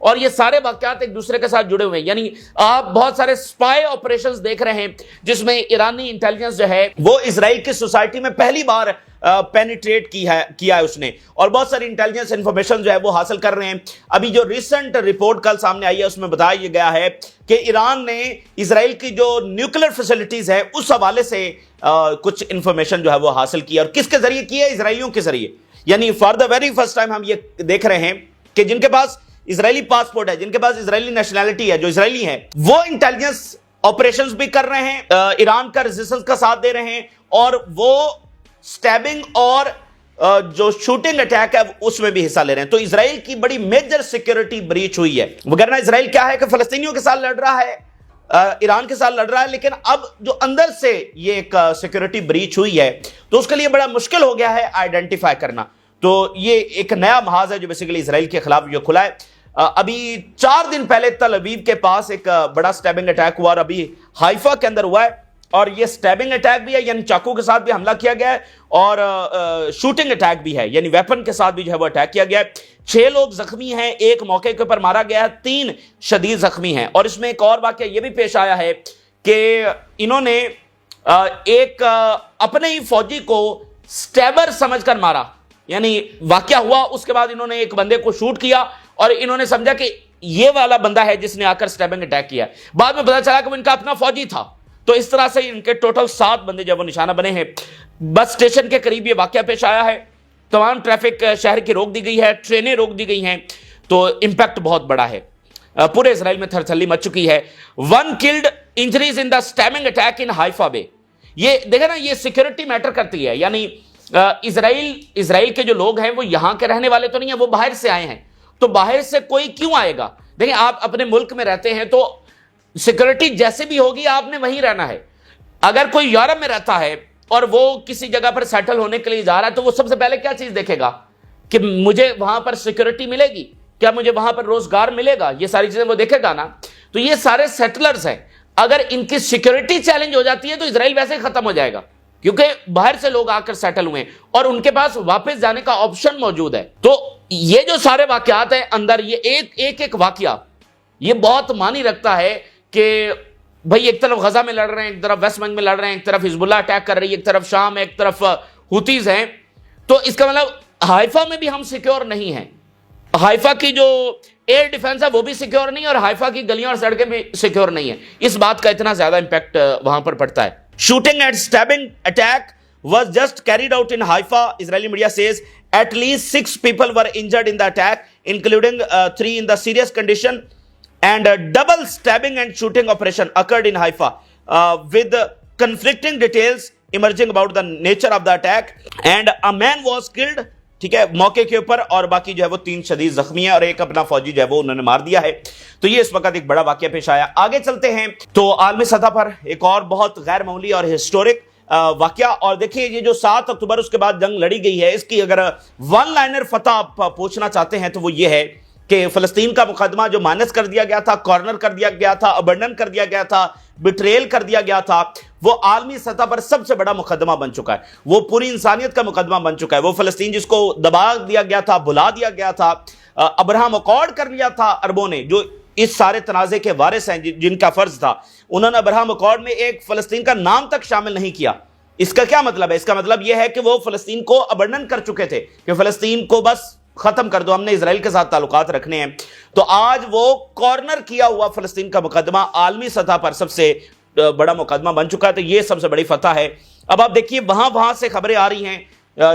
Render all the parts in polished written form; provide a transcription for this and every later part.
اور یہ سارے واقعات ایک دوسرے کے ساتھ جڑے ہوئے ہیں. یعنی آپ بہت سارے سپائی آپریشنز دیکھ رہے ہیں جس میں ایرانی انٹیلیجنس جو ہے وہ اسرائیل کی سوسائٹی میں پہلی بار پینیٹریٹ کیا ہے اس نے, اور بہت ساری انٹیلیجنس انفارمیشن جو ہے وہ حاصل کر رہے ہیں. ابھی جو ریسنٹ رپورٹ کل سامنے آئی ہے اس میں بتایا گیا ہے کہ ایران نے اسرائیل کی جو نیوکلیر فیسلٹیز ہے اس حوالے سے کچھ انفارمیشن جو ہے وہ حاصل کی, اور کس کے ذریعے کی ہے؟ اسرائیلیوں کے ذریعے. یعنی for the very first time ہم یہ دیکھ رہے ہیں کہ جن کے پاس اسرائیلی پاسپورٹ ہے, جن کے پاس اسرائیلی نیشنلٹی ہے, جو اسرائیلی ہیں, وہ انٹیلیجنس آپریشنز بھی کر رہے ہیں, ایران کا ریزسٹنس کا ساتھ دے رہے ہیں, اور وہ سٹیبنگ اور جو شوٹنگ اٹیک ہے اس میں بھی حصہ لے رہے ہیں. تو اسرائیل کی بڑی میجر سیکیورٹی بریچ ہوئی ہے. وگرنہ اسرائیل کیا ہے کہ فلسطینیوں کے ساتھ لڑ رہا ہے, ایران کے ساتھ لڑ رہا ہے, لیکن اب جو اندر سے یہ ایک سیکیورٹی بریچ ہوئی ہے تو اس کے لیے بڑا مشکل ہو گیا ہے آئیڈینٹیفائی کرنا. تو یہ ایک نیا محاذ ہے جو بیسیکلی اسرائیل کے خلاف جو کھلا ہے. ابھی 4 دن پہلے تل ابیب کے پاس ایک بڑا سٹیبنگ اٹیک ہوا, اور ابھی ہائفا کے اندر ہوا ہے, اور یہ سٹیبنگ اٹیک بھی ہے, یعنی چاقو کے ساتھ بھی حملہ کیا گیا ہے, اور شوٹنگ اٹیک بھی ہے, یعنی ویپن کے ساتھ بھی جو ہے وہ اٹیک کیا گیا ہے. 6 لوگ زخمی ہیں, ایک موقع کے اوپر مارا گیا ہے, 3 شدید زخمی ہیں. اور اس میں ایک اور واقعہ یہ بھی پیش آیا ہے کہ انہوں نے ایک اپنے ہی فوجی کو سٹیبر سمجھ کر مارا. یعنی واقعہ ہوا, اس کے بعد انہوں نے ایک بندے کو شوٹ کیا اور انہوں نے سمجھا کہ یہ والا بندہ ہے جس نے آ کر سٹیبنگ اٹیک کیا. بعد میں پتا چلا کہ وہ ان کا اپنا فوجی تھا. تو اس طرح سے ان کے ٹوٹل 7 بندے جو وہ نشانہ بنے ہیں. بس اسٹیشن کے قریب یہ واقعہ پیش آیا ہے, تمام ٹریفک شہر کی روک دی گئی ہے, ٹرینیں روک دی گئی ہیں. تو امپیکٹ بہت بڑا ہے, پورے اسرائیل میں تھر تھلی مچ چکی ہے. 1 killed, injuries in the stabbing attack in Haifa Bay. یہ دیکھیں نا, یہ سیکیورٹی میٹر کرتی ہے. یعنی اسرائیل کے جو لوگ ہیں وہ یہاں کے رہنے والے تو نہیں ہیں, وہ باہر سے آئے ہیں. تو باہر سے کوئی کیوں آئے گا؟ دیکھیں, آپ اپنے ملک میں رہتے ہیں تو سیکورٹی جیسے بھی ہوگی آپ نے وہیں رہنا ہے. اگر کوئی یورپ میں رہتا ہے اور وہ کسی جگہ پر سیٹل ہونے کے لیے جا رہا ہے تو وہ سب سے پہلے کیا چیز دیکھے گا کہ مجھے وہاں پر سیکورٹی ملے گی, کیا مجھے وہاں پر روزگار ملے گا, یہ ساری چیزیں وہ دیکھے گا نا. تو یہ سارے سیٹلرز ہیں, اگر ان کی سیکورٹی چیلنج ہو جاتی ہے تو اسرائیل ویسے ہی ختم ہو جائے گا, کیونکہ باہر سے لوگ آ کر سیٹل ہوئے ہیں اور ان کے پاس واپس جانے کا آپشن موجود ہے. تو یہ جو سارے واقعات ہیں اندر, یہ ایک واقعہ یہ بہت معنی رکھتا ہے کہ بھئی ایک طرف غزہ میں لڑ رہے ہیں, ایک طرف ویسٹ بینک میں لڑ رہے ہیں, ایک طرف حزب اللہ اٹیک کر رہی ہے, ایک طرف شام ہے, ایک طرف ہوتیز ہیں. تو اس کا مطلب ہائفا میں بھی ہم سیکیور نہیں ہیں. ہائفا کی جو ایئر ڈیفنس ہے وہ بھی سیکیور نہیں, اور ہائفا کی گلیاں اور سڑکیں بھی سیکیور نہیں ہیں. اس بات کا اتنا زیادہ امپیکٹ وہاں پر پڑتا ہے. Shooting and stabbing attack was just carried out in Haifa. Israeli media says at least 6 people were injured in the attack, including 3 in the serious condition. And a double stabbing and shooting operation occurred in Haifa, with conflicting details emerging about the nature of the attack. And a man was killed, ٹھیک ہے, موقع کے اوپر, اور باقی جو ہے وہ 3 شدید زخمی ہیں, اور ایک اپنا فوجی جو ہے وہ انہوں نے مار دیا ہے. تو یہ اس وقت ایک بڑا واقعہ پیش آیا. آگے چلتے ہیں تو عالمی سطح پر ایک اور بہت غیر معمولی اور ہسٹورک واقعہ. اور دیکھیے یہ جو 7 اکتوبر اس کے بعد جنگ لڑی گئی ہے, اس کی اگر 1 لائنر فتح آپ پوچھنا چاہتے ہیں تو وہ یہ ہے کہ فلسطین کا مقدمہ جو مائنس کر دیا گیا تھا, کارنر کر دیا گیا تھا, ابنڈن کر دیا گیا تھا, بٹریل کر دیا گیا تھا, وہ عالمی سطح پر سب سے بڑا مقدمہ بن چکا ہے. وہ پوری انسانیت کا مقدمہ بن چکا ہے. وہ فلسطین جس کو دبا دیا گیا تھا, بھلا دیا گیا تھا, ابراہم اکارڈ کر لیا تھا عربوں نے, جو اس سارے تنازع کے وارث ہیں, جن کا فرض تھا, انہوں نے ابراہم اکارڈ میں ایک فلسطین کا نام تک شامل نہیں کیا. اس کا کیا مطلب ہے؟ اس کا مطلب یہ ہے کہ وہ فلسطین کو ابنڈن کر چکے تھے کہ فلسطین کو بس ختم کر دو, ہم نے اسرائیل کے ساتھ تعلقات رکھنے ہیں. تو آج وہ کارنر کیا ہوا فلسطین کا مقدمہ عالمی سطح پر سب سے بڑا مقدمہ بن چکا ہے. تو یہ سب سے بڑی فتح ہے. اب آپ دیکھیے وہاں سے خبریں آ رہی ہیں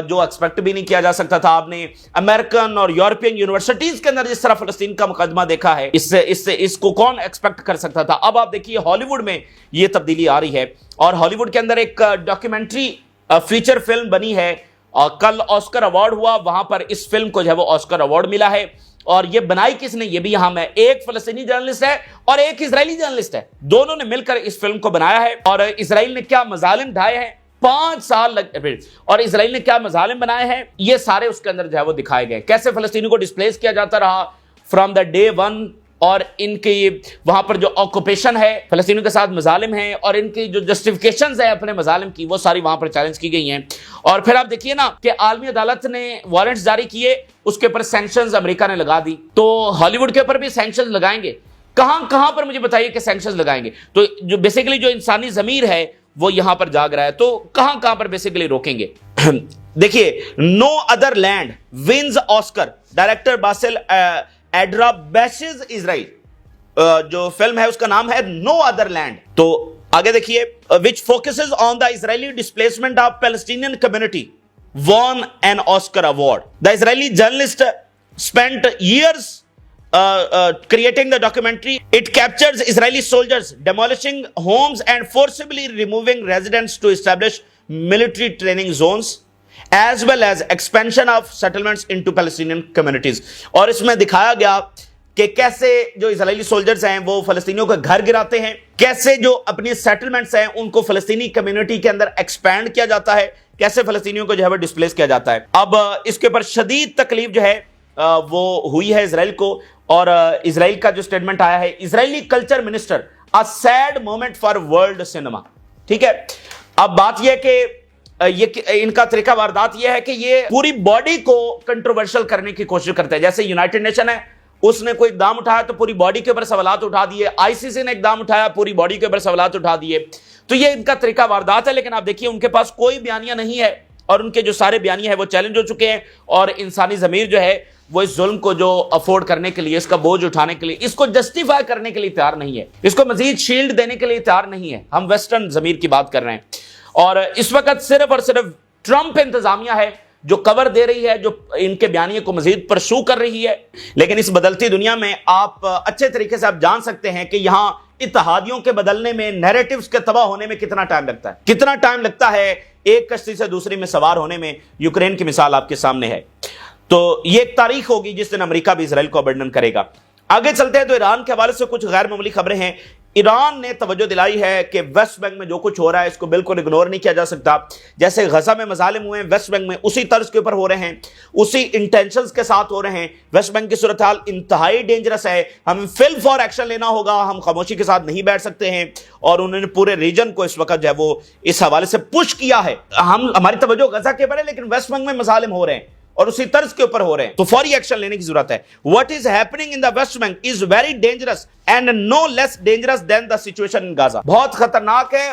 جو ایکسپیکٹ بھی نہیں کیا جا سکتا تھا. آپ نے امریکن اور یورپین یونیورسٹیز کے اندر جس طرح فلسطین کا مقدمہ دیکھا ہے, اس کو کون ایکسپیکٹ کر سکتا تھا. اب آپ دیکھیے ہالی ووڈ میں یہ تبدیلی آ رہی ہے, اور ہالی ووڈ کے اندر ایک ڈاکیومنٹری فیچر فلم بنی ہے, اور کل آسکر ایوارڈ ہوا, وہاں پر اس فلم کو جو ہے وہ آسکر ایوارڈ ملا ہے. اور یہ بنائی کس نے؟ یہ بھی ہم ہے, ایک فلسطینی جرنلسٹ ہے اور ایک اسرائیلی جرنلسٹ ہے, دونوں نے مل کر اس فلم کو بنایا ہے. اور اسرائیل نے کیا مظالم ڈھائے ہیں, 5 سال اور اسرائیل نے کیا مظالم بنائے ہیں, یہ سارے اس کے اندر جو ہے وہ دکھائے گئے. کیسے فلسطینی کو ڈسپلیس کیا جاتا رہا فرام دا ڈے 1 اور ان کی وہاں پر جو آکوپیشن ہے فلسطینیوں کے ساتھ مظالم ہیں اور ان کی جو جسٹیفیکیشنز ہیں اپنے مظالم کی وہ ساری وہاں پر چیلنج کی گئی ہیں. اور پھر آپ دیکھیے نا کہ عالمی عدالت نے وارنٹس جاری کیے, اس کے اوپر سینکشنز امریکہ نے لگا دی. تو ہالی ووڈ کے اوپر بھی سینکشنز لگائیں گے, کہاں پر مجھے بتائیے کہ سینکشنز لگائیں گے. تو جو بیسیکلی جو انسانی ضمیر ہے وہ یہاں پر جاگ رہا ہے, تو کہاں پر بیسیکلی روکیں گے. دیکھیے, no other land wins Oscar, director Basel Adra بیشز اسرائیل, جو فلم ہے اس کا نام ہے نو ادر لینڈ. تو آگے دیکھیے, which focuses on the Israeli displacement of Palestinian community won an Oscar award. The Israeli journalist spent years creating the documentary. It captures Israeli soldiers demolishing homes and forcibly removing residents to establish military training zones, as well as expansion of settlements into Palestinian communities. اور اس میں دکھایا گیا کہ کیسے جو اسرائیلی soldiers ہیں وہ فلسطینیوں کا گھر گراتے ہیں, کیسے جو اپنی سیٹلمنٹس ہیں ان کو فلسطینی کمیونٹی کے اندر ایکسپینڈ کیا جاتا ہے, کیسے فلسطینیوں کو جو ہے وہ ڈسپلیس کیا جاتا ہے. اب اس کے اوپر شدید تکلیف جو ہے وہ ہوئی ہے اسرائیل کو, اور اسرائیل کا جو سٹیٹمنٹ آیا ہے, اسرائیلی culture minister, a sad moment for world cinema. ٹھیک ہے, اب بات یہ ہے کہ ان کا طریقہ واردات یہ ہے کہ یہ پوری باڈی کو کنٹروورشل کرنے کی کوشش کرتے ہیں. جیسے یونائٹڈ نیشن ہے, اس نے کوئی اقدام اٹھایا تو پوری باڈی کے اوپر سوالات اٹھا دیے, آئی سی سی نے اقدام اٹھایا, پوری باڈی کے اوپر سوالات اٹھا دیے. تو یہ ان کا طریقہ واردات ہے. لیکن آپ دیکھیے ان کے پاس کوئی بیانیہ نہیں ہے, اور ان کے جو سارے بیانیہ ہیں وہ چیلنج ہو چکے ہیں, اور انسانی ضمیر جو ہے وہ اس ظلم کو جو افورڈ کرنے کے لیے, اس کا بوجھ اٹھانے کے لیے, اس کو جسٹیفائی کرنے کے لیے تیار نہیں ہے, اس کو مزید شیلڈ دینے کے لیے تیار نہیں ہے. ہم ویسٹرن ضمیر کی بات کر رہے ہیں, اور اس وقت صرف اور صرف ٹرمپ انتظامیہ ہے جو کور دے رہی ہے, جو ان کے بیانیے کو مزید پرسو کر رہی ہے. لیکن اس بدلتی دنیا میں آپ اچھے طریقے سے آپ جان سکتے ہیں کہ یہاں اتحادیوں کے بدلنے میں, نیریٹیوز کے تباہ ہونے میں کتنا ٹائم لگتا ہے, کتنا ٹائم لگتا ہے ایک کشتی سے دوسری میں سوار ہونے میں. یوکرین کی مثال آپ کے سامنے ہے. تو یہ ایک تاریخ ہوگی جس دن امریکہ بھی اسرائیل کو ابنڈن کرے گا. آگے چلتے ہیں تو ایران کے حوالے سے کچھ غیر معمولی خبریں ہیں. ایران نے توجہ دلائی ہے کہ ویسٹ بینک میں جو کچھ ہو رہا ہے اس کو بالکل اگنور نہیں کیا جا سکتا. جیسے غزہ میں مظالم ہوئے ہیں, ویسٹ بینک میں اسی طرز کے اوپر ہو رہے ہیں, اسی انٹینشنز کے ساتھ ہو رہے ہیں. ویسٹ بینک کی صورتحال انتہائی ڈینجرس ہے, ہمیں فل فور ایکشن لینا ہوگا, ہم خاموشی کے ساتھ نہیں بیٹھ سکتے ہیں. اور انہوں نے پورے ریجن کو اس وقت جو ہے وہ اس حوالے سے پش کیا ہے. ہماری توجہ غزہ کے اوپر ہے, لیکن ویسٹ بینک میں مظالم ہو رہے ہیں اور اسی طرز کے اوپر ہو رہے ہیں, تو فوری ایکشن لینے کی ضرورت ہے. What is happening in the West Bank is very dangerous and no less dangerous than the situation in Gaza. بہت خطرناک ہے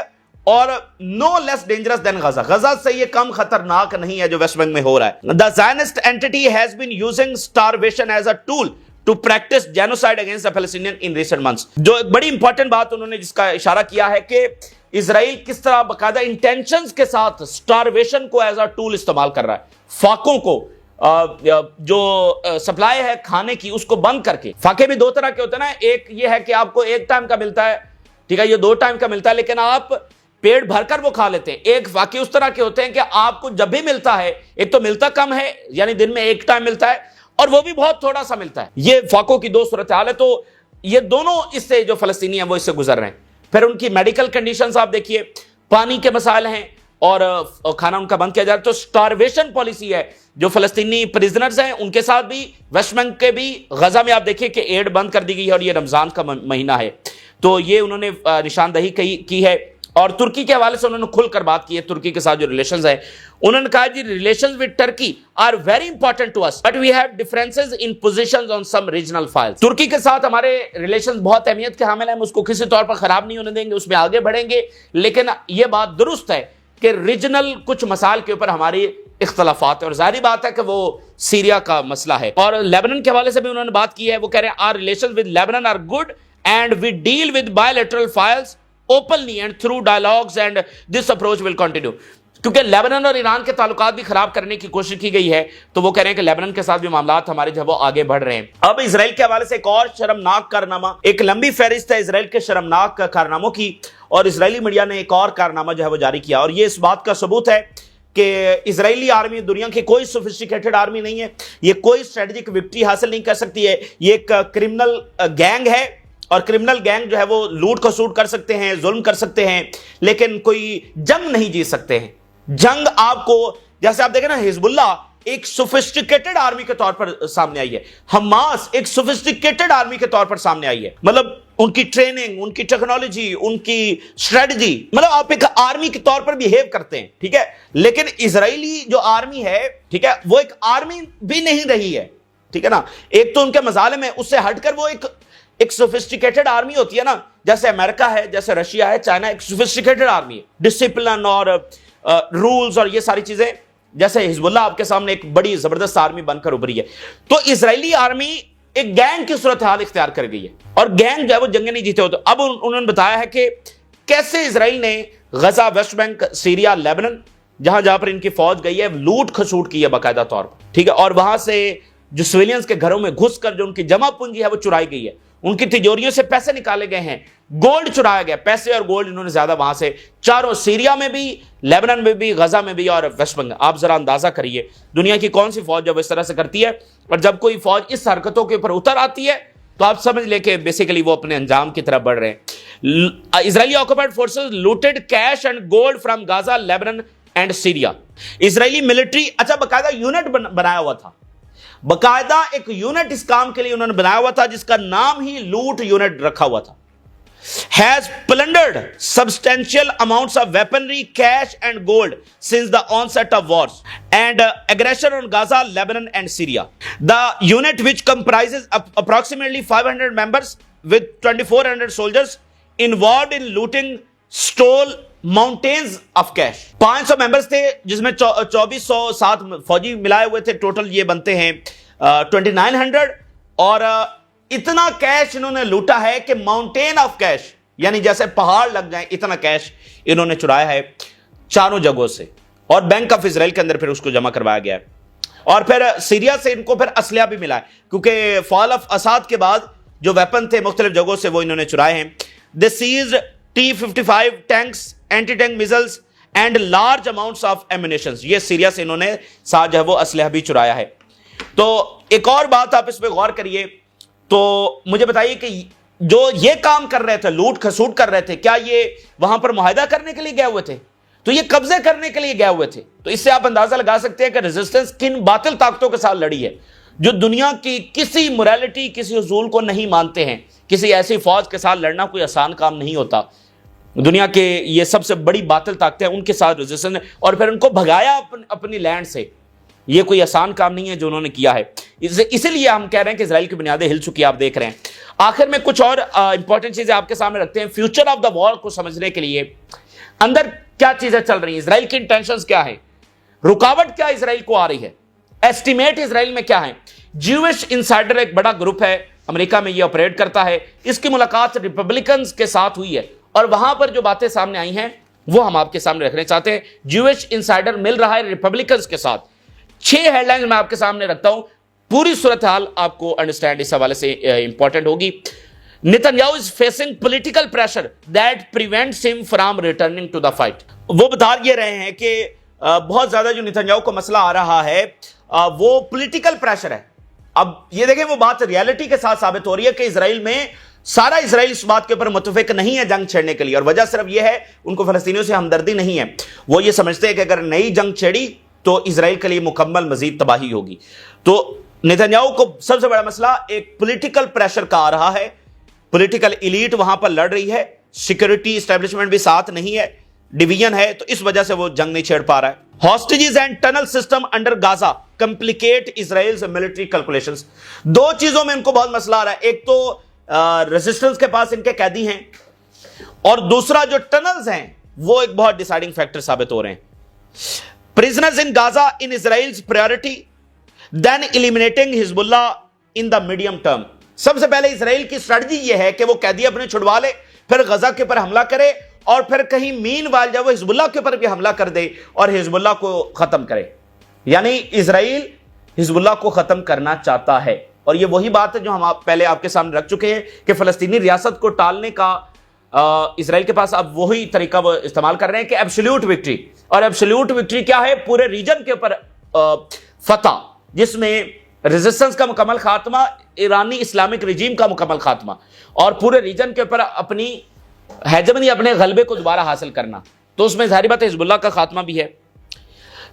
اور no less dangerous than Gaza. Gaza سے یہ کم خطرناک نہیں ہے جو ویسٹ بینک میں ہو رہا ہے. The Zionist entity has been using starvation as a tool to practice genocide against the Palestinians in recent months. جو ایک بڑی امپورٹنٹ بات انہوں نے جس کا اشارہ کیا ہے کہ اسرائیل کس طرح باقاعدہ انٹینشنز کے ساتھ سٹارویشن کو ایز اے ٹول استعمال کر رہا ہے. فاقوں کو جو سپلائی ہے کھانے کی اس کو بند کر کے. فاقے بھی دو طرح کے ہوتے ہیں نا, ایک یہ ہے کہ آپ کو ایک ٹائم کا ملتا ہے, ٹھیک ہے, یہ 2 ٹائم کا ملتا ہے, لیکن آپ پیٹ بھر کر وہ کھا لیتے ہیں. ایک فاقے اس طرح کے ہوتے ہیں کہ آپ کو جب بھی ملتا ہے, ایک تو ملتا کم ہے یعنی دن میں 1 ٹائم ملتا ہے, اور وہ بھی بہت تھوڑا سا ملتا ہے. یہ فاقوں کی 2 صورتحال ہے. تو یہ دونوں اس سے جو فلسطینی ہیں وہ اس سے گزر رہے ہیں. پھر ان کی میڈیکل کنڈیشنز آپ دیکھیے, پانی کے مسائل ہیں اور کھانا ان کا بند کیا جا رہا ہے. تو سٹارویشن پالیسی ہے جو فلسطینی پریزنرز ہیں ان کے ساتھ بھی, ویسٹ بینک کے بھی. غزہ میں آپ دیکھیے کہ ایڈ بند کر دی گئی ہے اور یہ رمضان کا مہینہ ہے, تو یہ انہوں نے نشاندہی کی ہے. اور ترکی کے حوالے سے انہوں نے کھل کر بات کی ہے. ترکی کے ساتھ جو ریلیشنز ہیں, انہوں نے کہا جی relations with Turkey are very important to us but we have differences in positions on some regional files. ترکی کے ساتھ ہمارے ریلیشنز بہت اہمیت کے حامل ہیں, ہم اس کو کسی طور پر خراب نہیں ہونے دیں گے, اس میں آگے بڑھیں گے. لیکن یہ بات درست ہے کہ ریجنل کچھ مسائل کے اوپر ہماری اختلافات ہے, اور ظاہری بات ہے کہ وہ سیریا کا مسئلہ ہے. اور لیبنن کے حوالے سے بھی انہوں نے بات کی ہے. وہ کہہ رہے ہیں our relations with Lebanon are good and we deal with bilateral files openly and through dialogues and this approach will continue. کیونکہ لیبنن اور ایران کے تعلقات بھی خراب کرنے کی کوشش کی گئی ہے, تو وہ کہہ رہے ہیں کہ لیبنن کے ساتھ بھی معاملات ہمارے جو وہ آگے بڑھ رہے ہیں. اب اسرائیل کے حوالے سے ایک اور شرمناک کارنامہ, ایک لمبی فہرست ہے اسرائیل کے شرمناک کارناموں کی, اور اسرائیلی میڈیا نے ایک اور کارنامہ جو ہے وہ جاری کیا, اور یہ اس بات کا ثبوت ہے کہ اسرائیلی آرمی دنیا کی کوئی سوفسٹیکیٹڈ آرمی نہیں ہے, یہ کوئی اسٹریٹجک وکٹری حاصل نہیں کر سکتی ہے. یہ ایک کرمنل گینگ ہے, اور کرمنل گینگ جو ہے وہ لوٹ کھسوٹ کر سکتے ہیں, ظلم کر سکتے ہیں, لیکن کوئی جنگ نہیں جیت سکتے ہیں. جنگ آپ کو, جیسے آپ دیکھیں نا حزب اللہ ایک سوفسٹیکیٹڈ آرمی کے طور پر سامنے آئی ہے. حماس ایک سوفسٹیکیٹڈ آرمی کے طور پر سامنے آئی ہے. مطلب ان کی ٹریننگ، ان کی ٹیکنالوجی، ان کی اسٹریٹجی، مطلب آپ ایک آرمی کے طور پر بیہیو کرتے ہیں. ٹھیک ہے، لیکن اسرائیلی جو آرمی ہے، ٹھیک ہے، وہ ایک آرمی بھی نہیں رہی ہے. ٹھیک ہے نا، ایک تو ان کے مظالم ہے، اس سے ہٹ کر وہ ایک سوفسٹیکیٹڈ آرمی ہوتی ہے نا، جیسے امریکہ ہے، جیسے رشیا ہے، چائنا، ایک سوفسٹیکیٹڈ آرمی ہے. ڈسپلن اور رولز اور یہ ساری چیزیں، جیسے حزب اللہ آپ کے سامنے ایک بڑی زبردست آرمی بن کر ابھری ہے. تو اسرائیلی آرمی ایک گینگ کی صورتحال اختیار کر گئی ہے، اور گینگ جو ہے وہ جنگیں نہیں جیتے ہوتے. اب انہوں نے بتایا ہے کہ کیسے اسرائیل نے غزہ، ویسٹ بینک، سیریا، لیبنن، جہاں جہاں پر ان کی فوج گئی ہے، لوٹ کھسوٹ کی ہے باقاعدہ طور پر. ٹھیک ہے، اور وہاں سے جو سویلینز کے گھروں میں گھس کر جو ان کی جمع پونجی ہے وہ چرائی گئی ہے، ان کی تجوریوں سے پیسے نکالے گئے ہیں، گولڈ چرایا گیا. پیسے اور گولڈ انہوں نے زیادہ وہاں سے چاروں، سیریا میں بھی، لیبنن میں بھی، غزہ میں بھی اور ویسٹ بنگال. آپ ذرا اندازہ کریے دنیا کی کون سی فوج جب اس طرح سے کرتی ہے، اور جب کوئی فوج اس حرکتوں کے اوپر اتر آتی ہے تو آپ سمجھ لیں کہ بیسیکلی وہ اپنے انجام کی طرف بڑھ رہے ہیں. Israeli occupied forces looted cash and gold from Gaza, Lebanon and Syria. Israeli military, اچھا باقاعدہ یونٹ بنایا ہوا تھا، باقاعدہ ایک یونٹ اس کام کے لیے انہوں نے بنایا ہوا تھا جس کا نام ہی لوٹ یونٹ رکھا ہوا تھا. has plundered substantial amounts of weaponry, cash and gold since the onset of wars and aggression on Gaza, Lebanon and Syria. The unit, which comprises approximately 500 members with 2400 soldiers, involved in looting, stole mountains of cash. 500 members تھے جس میں 2407 فوجی ملائے ہوئے تھے، total یہ بنتے ہیں 2900، اور اتنا کیش انہوں نے لوٹا ہے کہ ماؤنٹین آف کیش، یعنی جیسے پہاڑ لگ جائیں اتنا کیش انہوں نے چرایا ہے چاروں جگہوں سے، اور بینک آف اسرائیل کے اندر پھر اس کو جمع کروایا گیا ہے. اور پھر سیریا سے ان کو پھر اسلحہ بھی ملا ہے، کیونکہ فال آف اساد کے بعد جو ویپن تھے مختلف جگہوں سے وہ انہوں نے چرائے ہیں. They seized T-55 tanks, anti-tank missiles and large amounts of ammunition. یہ سیریا سے انہوں نے ساتھ جو ہے وہ اسلحہ بھی چرایا ہے. تو ایک اور بات آپ اس پہ غور کریے، تو مجھے بتائیے کہ جو یہ کام کر رہے تھے، لوٹ کھسوٹ کر رہے تھے، کیا یہ وہاں پر معاہدہ کرنے کے لیے گئے ہوئے تھے؟ تو یہ قبضے کرنے کے لیے گئے ہوئے تھے. تو اس سے آپ اندازہ لگا سکتے ہیں کہ ریزسٹنس کن باطل طاقتوں کے ساتھ لڑی ہے جو دنیا کی کسی موریلٹی، کسی اصول کو نہیں مانتے ہیں. کسی ایسی فوج کے ساتھ لڑنا کوئی آسان کام نہیں ہوتا. دنیا کے یہ سب سے بڑی باطل طاقتیں ان کے ساتھ ریزسٹنس، اور پھر ان کو بھگایا اپنی لینڈ سے. یہ کوئی آسان کام نہیں ہے جو انہوں نے کیا ہے. اسی لیے ہم کہہ رہے ہیں کہ اسرائیل کی بنیادیں ہل چکی، آپ دیکھ رہے ہیں. آخر میں کچھ اور امپورٹنٹ چیزیں آپ کے سامنے رکھتے ہیں. فیوچر آف دا وار کو سمجھنے کے لیے اندر کیا چیزیں چل رہی ہیں، اسرائیل کی انٹینشنز کیا ہیں، رکاوٹ کیا اسرائیل کو آ رہی ہے، ایسٹیمیٹ اسرائیل میں کیا ہے. جیوش انسائڈر ایک بڑا گروپ ہے، امریکہ میں یہ آپریٹ کرتا ہے. اس کی ملاقات ریپبلکنز کے ساتھ ہوئی ہے، اور وہاں پر جو باتیں سامنے آئی ہیں وہ ہم آپ کے سامنے رکھنے چاہتے ہیں. جیوش انسائڈر مل رہا ہے ریپبلکنز کے ساتھ. 6 ہیڈ لائنز میں آپ کے سامنے رکھتا ہوں، پوری صورتحال آپ کو انڈرسٹینڈ اس حوالے سے امپورٹنٹ ہوگی. نیتنیاہو is facing political pressure that prevents him from returning to the fight. وہ بتا یہ رہے ہیں کہ بہت زیادہ جو نیتنیاہو کو مسئلہ آ رہا ہے وہ پولیٹیکل پریشر ہے. اب یہ دیکھیں وہ بات ریالٹی کے ساتھ ثابت ہو رہی ہے کہ اسرائیل میں سارا اسرائیل اس بات کے اوپر متفق نہیں ہے جنگ چھیڑنے کے لیے، اور وجہ صرف یہ ہے ان کو فلسطینیوں سے ہمدردی نہیں ہے. وہ یہ سمجھتے ہیں کہ اگر نئی جنگ چھیڑی تو اسرائیل کے لیے مکمل مزید تباہی ہوگی. تو نیتنیاہو کو سب سے بڑا مسئلہ ایک پولیٹیکل پریشر کا آ رہا ہے. پولیٹیکل ایلیٹ وہاں پر لڑ رہی ہے، سیکورٹی اسٹیبلشمنٹ بھی ساتھ نہیں ہے، ڈویژن ہے، تو اس وجہ سے وہ جنگ نہیں چھیڑ پا رہا ہے. Hostages and tunnel system under Gaza complicate Israel's military calculations. 2 چیزوں میں ان کو بہت مسئلہ آ رہا ہے. ایک تو ریزسٹنس کے پاس ان کے قیدی ہیں، اور دوسرا جو ٹنلز ہیں وہ ایک بہت ڈیسائیڈنگ فیکٹر ثابت ہو رہے ہیں. Prisoners in Gaza in Israel's priority, then eliminating Hezbollah in the medium term. سب سے پہلے اسرائیل کی اسٹریٹجی یہ ہے کہ وہ قیدی اپنے چھڑوا لے، پھر غزہ کے اوپر حملہ کرے، اور پھر کہیں مین وائل جب وہ حزب اللہ کے اوپر بھی حملہ کر دے اور حزب اللہ کو ختم کرے. یعنی اسرائیل حزب اللہ کو ختم کرنا چاہتا ہے. اور یہ وہی بات ہے جو ہم پہلے آپ کے سامنے رکھ چکے ہیں کہ فلسطینی ریاست کو ٹالنے کا اسرائیل کے پاس اب وہی طریقہ وہ استعمال کر رہے ہیں کہ ایبسلیوٹ وکٹری. اور ایبسلیوٹ وکٹری کیا ہے؟ پورے ریجن کے اوپر فتح، جس میں ریزسٹنس کا مکمل خاتمہ، ایرانی اسلامک رجیم کا مکمل خاتمہ، اور پورے ریجن کے اوپر اپنی ہیجمنی، اپنے غلبے کو دوبارہ حاصل کرنا. تو اس میں ظاہری بات ہے حزب اللہ کا خاتمہ بھی ہے.